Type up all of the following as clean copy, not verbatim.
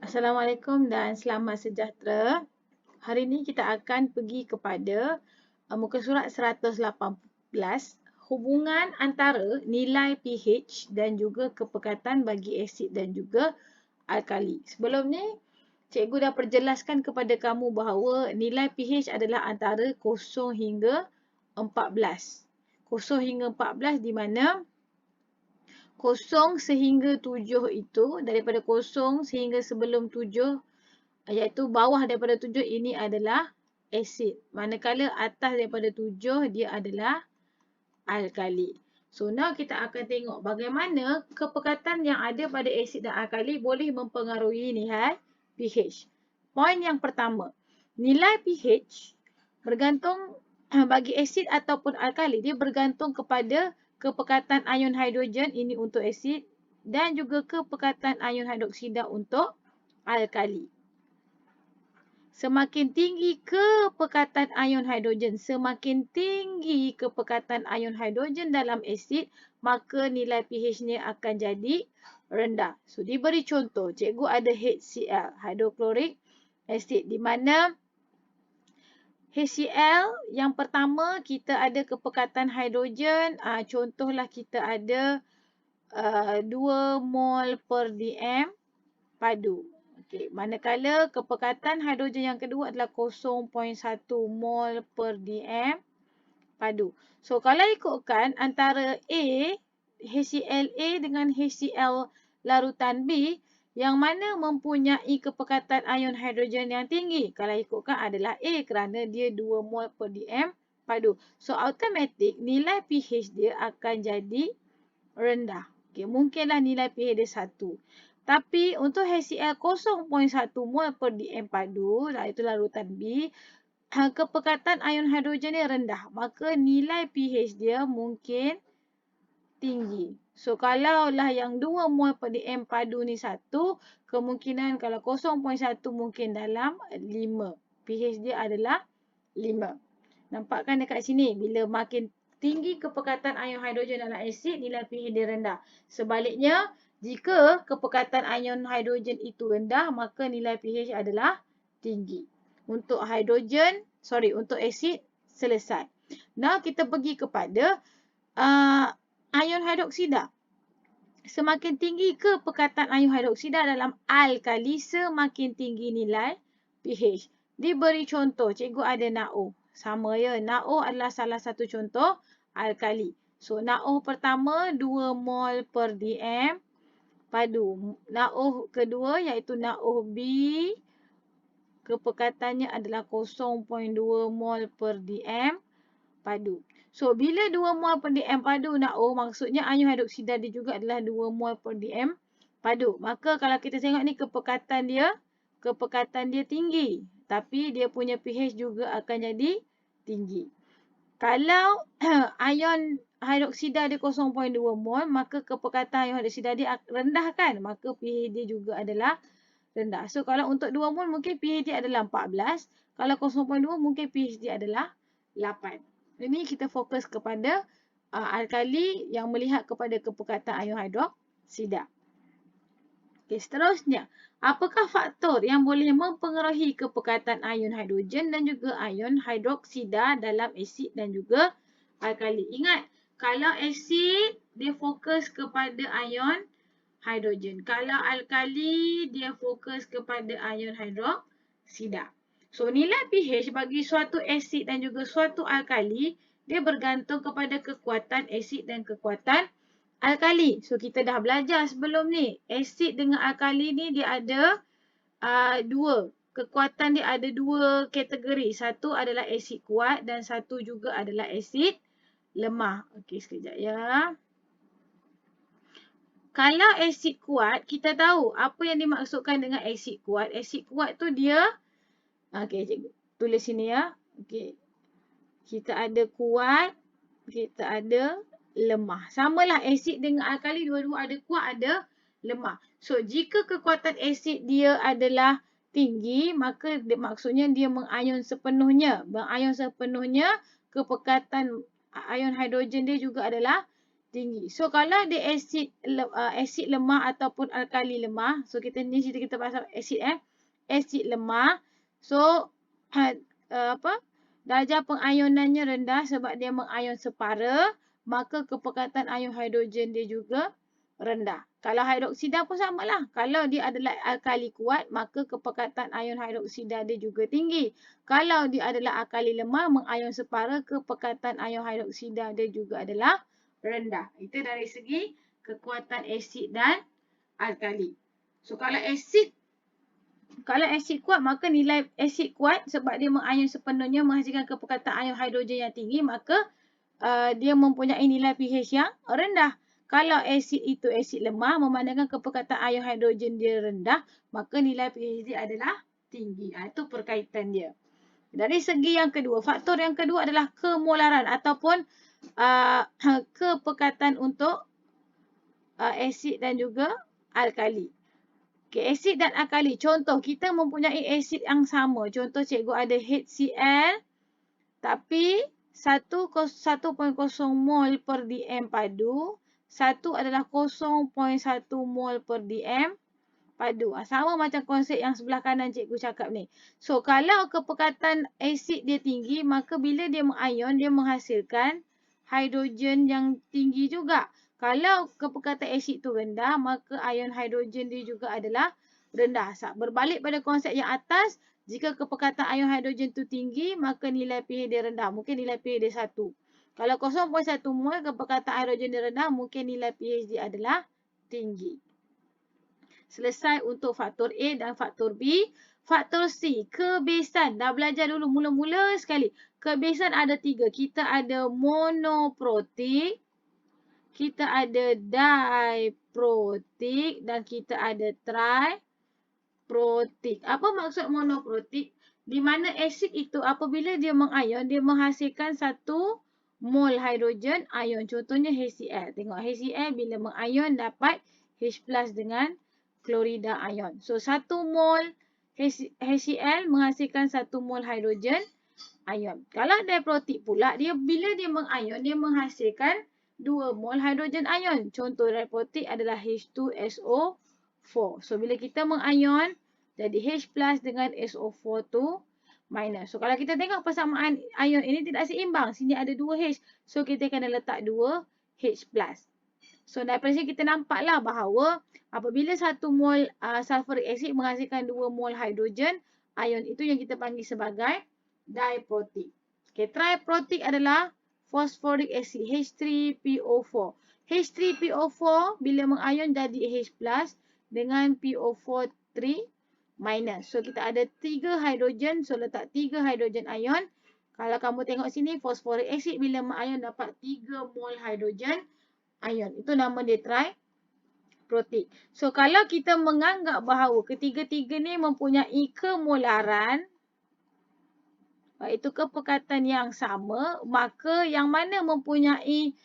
Assalamualaikum dan selamat sejahtera. Hari ini kita akan pergi kepada muka surat 118, hubungan antara nilai pH dan juga kepekatan bagi asid dan juga alkali. Sebelum ni, cikgu dah perjelaskan kepada kamu bahawa nilai pH adalah antara 0 hingga 14. 0 hingga 14 di mana 0 sehingga 7 itu, daripada 0 sehingga sebelum 7, iaitu bawah daripada 7 ini adalah asid. Manakala atas daripada 7 dia adalah alkali. So now kita akan tengok bagaimana kepekatan yang ada pada asid dan alkali boleh mempengaruhi nilai pH. Poin yang pertama, nilai pH bergantung bagi asid ataupun alkali, dia bergantung kepada kepekatan ion hidrogen ini untuk asid dan juga kepekatan ion hidroksida untuk alkali. Semakin tinggi kepekatan ion hidrogen, semakin tinggi kepekatan ion hidrogen dalam asid, maka nilai pH-nya akan jadi rendah. So, diberi contoh, cikgu ada HCl, hydrochloric acid, di mana HCl yang pertama kita ada kepekatan hidrogen, contohlah kita ada 2 mol per dm padu. Okey, manakala kepekatan hidrogen yang kedua adalah 0.1 mol per dm padu. So kalau ikutkan antara HClA dengan HCl larutan B, yang mana mempunyai kepekatan ion hidrogen yang tinggi? Kalau ikutkan adalah A kerana dia 2 mol per dm padu. So automatik nilai pH dia akan jadi rendah. Okay, mungkinlah nilai pH dia 1. Tapi untuk HCl 0.1 mol per dm padu, iaitu larutan B, kepekatan ion hidrogen dia rendah. Maka nilai pH dia mungkin tinggi. So kalaulah yang 2 mol per dm padu ni 1, kemungkinan kalau 0.1 mungkin dalam 5. pH dia adalah 5. Nampakkan dekat sini, bila makin tinggi kepekatan ion hidrogen dalam asid, nilai pH dia rendah. Sebaliknya, jika kepekatan ion hidrogen itu rendah, maka nilai pH adalah tinggi. Untuk untuk asid selesai. Now kita pergi kepada ion hidroksida. Semakin tinggi kepekatan ion hidroksida dalam alkali, semakin tinggi nilai pH. Diberi contoh, cikgu ada NaO. Sama ya, NaO adalah salah satu contoh alkali. So, NaO pertama 2 mol per dm padu. NaO kedua iaitu NaOH B, kepekatannya adalah 0.2 mol per dm padu. So, bila 2 mol per dm padu NaO, maksudnya ion hidroksida dia juga adalah 2 mol per dm padu. Maka kalau kita tengok ni kepekatan dia tinggi. Tapi dia punya pH juga akan jadi tinggi. Kalau ion hidroksida dia 0.2 mol, maka kepekatan ion hidroksida dia rendah kan? Maka pH dia juga adalah rendah. So, kalau untuk 2 mol mungkin pH dia adalah 14. Kalau 0.2 mungkin pH dia adalah 8. Ini kita fokus kepada alkali yang melihat kepada kepekatan ion hidroksida. Okey, seterusnya, apakah faktor yang boleh mempengaruhi kepekatan ion hidrogen dan juga ion hidroksida dalam asid dan juga alkali? Ingat, kalau asid dia fokus kepada ion hidrogen. Kalau alkali dia fokus kepada ion hidroksida. So, nilai pH bagi suatu asid dan juga suatu alkali, dia bergantung kepada kekuatan asid dan kekuatan alkali. So, kita dah belajar sebelum ni. Asid dengan alkali ni dia ada dua. Kekuatan dia ada dua kategori. Satu adalah asid kuat dan satu juga adalah asid lemah. Okey, sekejap ya. Kalau asid kuat, kita tahu apa yang dimaksudkan dengan asid kuat. Asid kuat tu dia, okey, cikgu tulis sini ya. Okey. Kita ada kuat, kita ada lemah. Samalah asid dengan alkali, dua-dua ada kuat, ada lemah. So, jika kekuatan asid dia adalah tinggi, maka maksudnya dia mengion sepenuhnya. Mengion sepenuhnya, kepekatan ion hidrogen dia juga adalah tinggi. So kalau dia asid lemah ataupun alkali lemah, so ni cerita kita pasal asid asid lemah. So darjah pengayonannya rendah sebab dia mengayon separa, maka kepekatan ion hidrogen dia juga rendah. Kalau hidroksida pun samalah. Kalau dia adalah alkali kuat, maka kepekatan ion hidroksida dia juga tinggi. Kalau dia adalah alkali lemah, mengayon separa, kepekatan ion hidroksida dia juga adalah rendah. Itu dari segi kekuatan asid dan alkali. So kalau asid kuat, maka nilai asid kuat sebab dia mengayon sepenuhnya menghasilkan kepekatan ion hidrogen yang tinggi, maka dia mempunyai nilai pH yang rendah. Kalau asid itu asid lemah, memandangkan kepekatan ion hidrogen dia rendah, maka nilai pH dia adalah tinggi. Itu perkaitan dia. Dari segi yang kedua, faktor yang kedua adalah kemolaran ataupun kepekatan untuk asid dan juga alkali. Okay, asid dan alkali. Contoh, kita mempunyai asid yang sama. Contoh, cikgu ada HCl tapi 1.0 mol per dm padu. Satu adalah 0.1 mol per dm padu. Sama macam konsep yang sebelah kanan cikgu cakap ni. So, kalau kepekatan asid dia tinggi, maka bila dia mengayon, dia menghasilkan hidrogen yang tinggi juga. Kalau kepekatan asid tu rendah, maka ion hidrogen dia juga adalah rendah. Berbalik pada konsep yang atas, jika kepekatan ion hidrogen tu tinggi, maka nilai pH dia rendah. Mungkin nilai pH dia 1. Kalau 0.1 mol kepekatan hidrogen dia rendah, mungkin nilai pH dia adalah tinggi. Selesai untuk faktor A dan faktor B. Faktor C, kebesan. Dah belajar dulu mula-mula sekali. Kebesan ada 3. Kita ada monoprotik, kita ada diprotik dan kita ada triprotik. Apa maksud monoprotik? Di mana asid itu apabila dia mengayon, dia menghasilkan 1 mol hidrogen ion. Contohnya HCl. Tengok HCl bila mengayon dapat H+ dengan klorida ion. So 1 mol HCl menghasilkan 1 mol hidrogen ion. Kalau diprotik pula, bila dia mengayon, dia menghasilkan 2 mol hidrogen ion. Contoh diprotik adalah H2SO4. So bila kita mengayon, jadi H+ dengan SO4 tu minus. So kalau kita tengok persamaan ion ini tidak seimbang. Sini ada 2 H. So kita kena letak 2 H+. So daripada sini kita nampaklah bahawa apabila 1 mol sulfuric acid menghasilkan 2 mol hidrogen ion, itu yang kita panggil sebagai diprotik. Okay, triprotik adalah phosphoric acid H3PO4. H3PO4 bila mengayon jadi H+ dengan PO4 3 minus. So kita ada 3 hidrogen, so letak 3 hidrogen ion. Kalau kamu tengok sini, phosphoric acid bila mengayon dapat 3 mol hidrogen ion. Itu nama dia triprotik. So kalau kita menganggap bahawa ketiga-tiga ni mempunyai kemolaran, iaitu kepekatan yang sama, maka yang mana mempunyai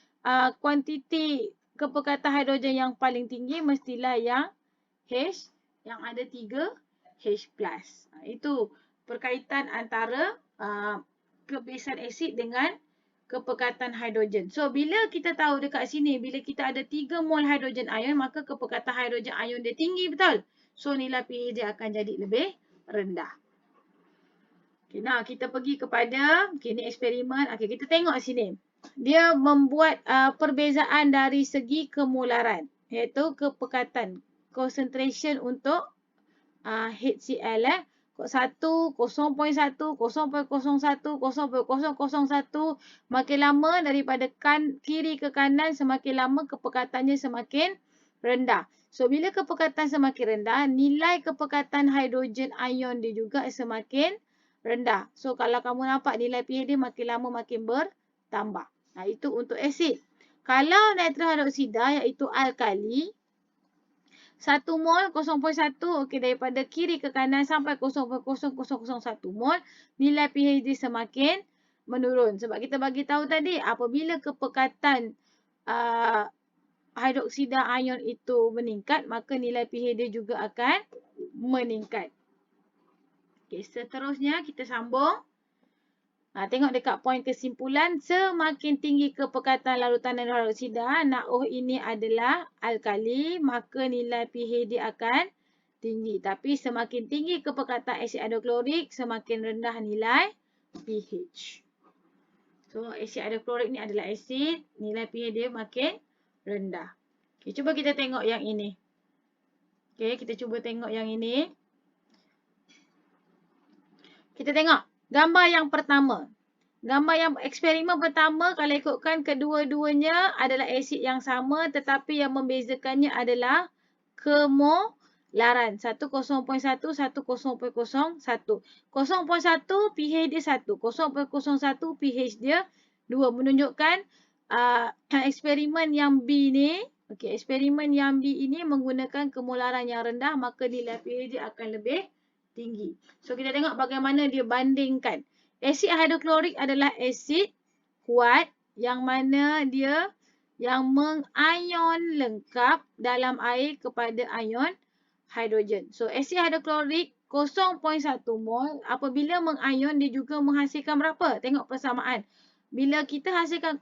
kuantiti kepekatan hidrogen yang paling tinggi mestilah yang H, yang ada 3 H+. Itu perkaitan antara kebesan asid dengan kepekatan hidrogen. So, bila kita tahu dekat sini, bila kita ada 3 mol hidrogen ion, maka kepekatan hidrogen ion dia tinggi, betul? So, nilai pH dia akan jadi lebih rendah. Okay, nah, kita pergi kepada, ni eksperimen. Okay, kita tengok sini. Dia membuat perbezaan dari segi kemolaran, iaitu kepekatan, concentration untuk HCl 1, 0.1, 0.01, 0.001. Makin lama daripada kiri ke kanan, semakin lama kepekatannya semakin rendah. So, bila kepekatan semakin rendah, nilai kepekatan hidrogen ion dia juga semakin rendah. So, kalau kamu nampak nilai pH dia makin lama makin bertambah. Nah, itu untuk asid. Kalau nitro hidroksida iaitu alkali, 1 mol 0.1, okey, daripada kiri ke kanan sampai 0.0001 mol, nilai pH dia semakin menurun. Sebab kita bagi tahu tadi, apabila kepekatan hidroksida ion itu meningkat, maka nilai pH dia juga akan meningkat. Okey, seterusnya kita sambung. Tengok dekat poin kesimpulan, semakin tinggi kepekatan larutan dan hidroksida, NaOH ini adalah alkali, maka nilai pH dia akan tinggi. Tapi semakin tinggi kepekatan asid hidroklorik, semakin rendah nilai pH. So, asid hidroklorik ni adalah asid, nilai pH dia makin rendah. Okay, cuba kita tengok yang ini. Okay, kita cuba tengok yang ini. Kita tengok gambar yang pertama. Gambar yang eksperimen pertama, kalau ikutkan kedua-duanya adalah asid yang sama tetapi yang membezakannya adalah kemolaran. 1 0.1, 1 0.01. 0.1 pH dia 1, 0.01 pH dia 2. Menunjukkan eksperimen yang B ni, okey, eksperimen yang B ini menggunakan kemolaran yang rendah, maka nilai pH dia akan lebih tinggi. So kita tengok bagaimana dia bandingkan. Asid hidroklorik adalah asid kuat yang mana dia yang mengion lengkap dalam air kepada ion hidrogen. So asid hidroklorik 0.1 mol apabila mengion dia juga menghasilkan berapa? Tengok persamaan. Bila kita hasilkan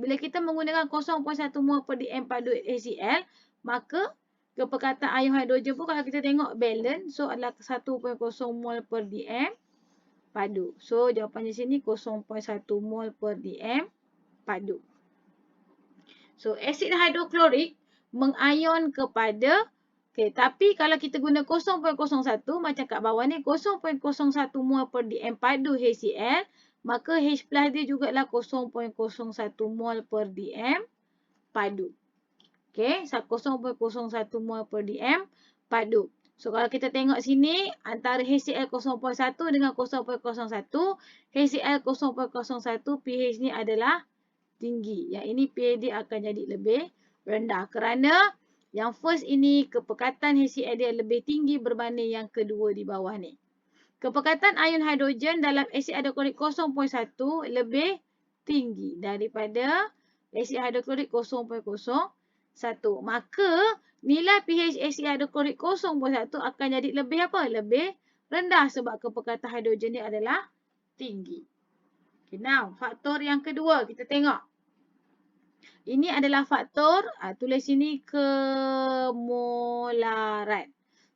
bila kita menggunakan 0.1 mol per dm padu HCl, maka kepekatan ion hidrogen pun kalau kita tengok balance, so adalah 1.0 mol per dm padu. So jawapannya sini 0.1 mol per dm padu. So asid hidroklorik mengion kepada, tapi kalau kita guna 0.01 macam kat bawah ni 0.01 mol per dm padu HCl, maka H plus dia juga lah 0.01 mol per dm padu. 0.01 mol per dm padu. So kalau kita tengok sini antara HCl 0.1 dengan 0.01, HCl 0.01 pH ni adalah tinggi. Yang ini pH dia akan jadi lebih rendah kerana yang first ini kepekatan HCl dia lebih tinggi berbanding yang kedua di bawah ni. Kepekatan ion hidrogen dalam asid hidroklorik 0.1 lebih tinggi daripada asid hidroklorik 0.01. Maka nilai pH asid hidroklorik 0.1 akan jadi lebih apa? Lebih rendah sebab kepekatan hidrogen dia adalah tinggi. Okay, now faktor yang kedua kita tengok. Ini adalah faktor, tulis sini kemolaran.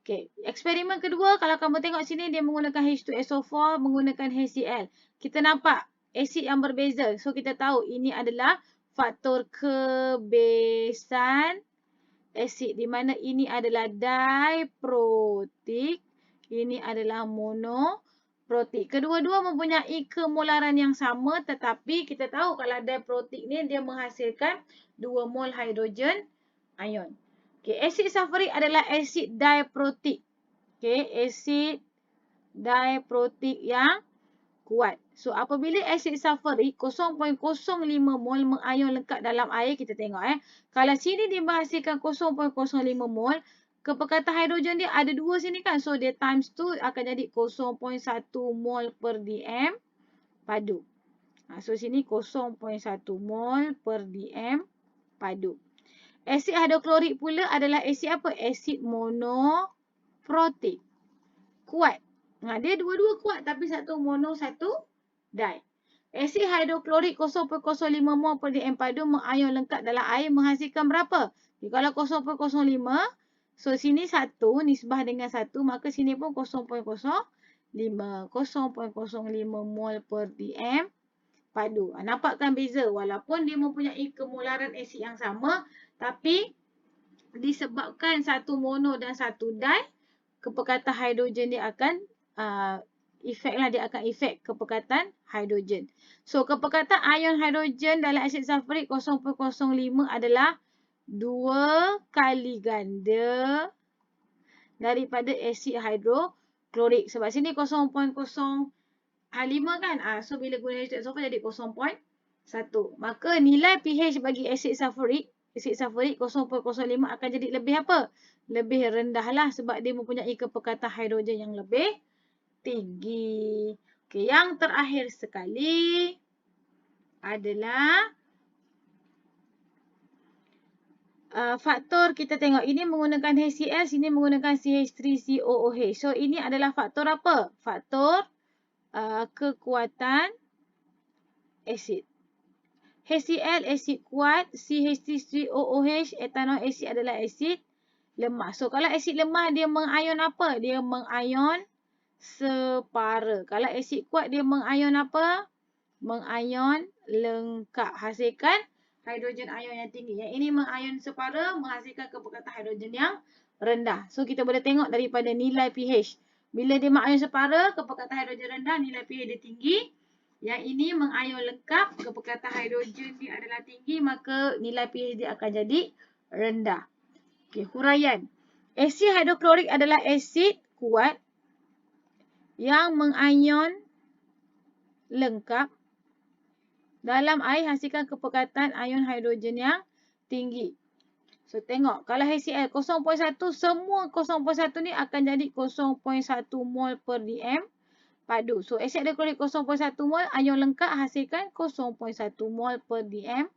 Okay, eksperimen kedua kalau kamu tengok sini dia menggunakan H2SO4 menggunakan HCl. Kita nampak asid yang berbeza. So kita tahu ini adalah faktor kebesan asid di mana ini adalah diprotik, ini adalah monoprotik. Kedua-dua mempunyai kemolaran yang sama tetapi kita tahu kalau diprotik ni dia menghasilkan 2 mol hidrogen ion. Okay, asid sulfurik adalah asid diprotik. Okay, asid diprotik yang kuat. So apabila asid sulfurik 0.05 mol mengion lengkap dalam air, kita tengok kalau sini dia menghasilkan 0.05 mol, kepekatan hidrogen dia ada 2 sini kan. So dia times 2 akan jadi 0.1 mol per dm padu. So sini 0.1 mol per dm padu. Asid hidroklorik pula adalah asid apa? Asid monoprotik. Kuat. Dia dua-dua kuat tapi satu mono, satu di. Asid hidroklorik 0.05 mol per dm padu mengion lengkap dalam air menghasilkan berapa? Kalau 0.05, so sini 1 nisbah dengan 1, maka sini pun 0.05. 0.05 mol per dm padu. Nampakkan beza walaupun dia mempunyai kemolaran asid yang sama, tapi disebabkan satu mono dan satu di, kepekatan hidrogen dia akan dia akan efek kepekatan hidrogen. So kepekatan ion hidrogen dalam asid sulfurik 0.05 adalah 2 kali ganda daripada asid hidroklorik. Sebab sini 0.05 kan. So bila guna H2SO4 jadi 0.1. Maka nilai pH bagi asid sulfurik 0.05 akan jadi lebih apa? Lebih rendah lah sebab dia mempunyai kepekatan hidrogen yang lebih tinggi. Okay, yang terakhir sekali adalah faktor kita tengok. Ini menggunakan HCl, sini menggunakan CH3COOH. So ini adalah faktor apa? Faktor kekuatan asid. HCl asid kuat, CH3COOH etanoik asid adalah asid lemah. So kalau asid lemah dia mengayon apa? Dia mengayon separa. Kalau asid kuat dia mengayon apa? Mengayon lengkap. Hasilkan hidrogen ion yang tinggi. Yang ini mengayon separa menghasilkan kepekatan hidrogen yang rendah. So kita boleh tengok daripada nilai pH. Bila dia mengayon separa, kepekatan hidrogen rendah, nilai pH dia tinggi. Yang ini mengayon lengkap, kepekatan hidrogen dia adalah tinggi, maka nilai pH dia akan jadi rendah. Okey, huraian. Asid hidroklorik adalah asid kuat yang mengayon lengkap dalam air hasilkan kepekatan ion hidrogen yang tinggi. So tengok, kalau HCl 0.1, semua 0.1 ni akan jadi 0.1 mol per dm padu. So asid hidroklorik 0.1 mol, ion lengkap hasilkan 0.1 mol per dm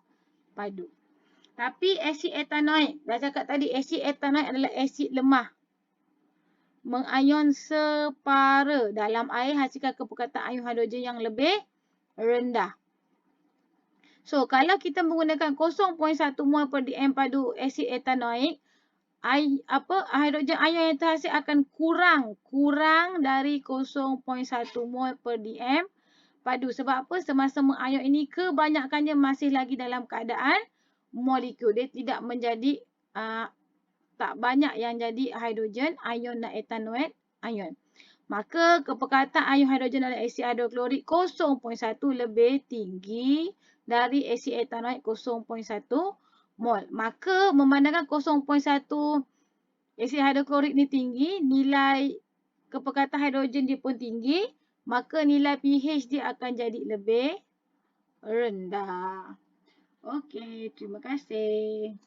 padu. Tapi asid etanoik, dah cakap tadi asid etanoik adalah asid lemah. Mengayon separa dalam air hasilkan kepekatan ion hidrogen yang lebih rendah. So kalau kita menggunakan 0.1 mol per dm padu asid etanoik, hidrogen ion yang terhasil akan kurang dari 0.1 mol per dm padu. Sebab apa? Semasa mengayon ini kebanyakannya masih lagi dalam keadaan molekul. Dia tidak menjadi tak banyak yang jadi hidrogen ion dan etanoik ion. Maka kepekatan ion hidrogen dalam asid hidroklorik 0.1 lebih tinggi dari asid etanoik 0.1 mol. Maka memandangkan 0.1 asid hidroklorik ni tinggi, nilai kepekatan hidrogen dia pun tinggi, maka nilai pH dia akan jadi lebih rendah. Okey, terima kasih.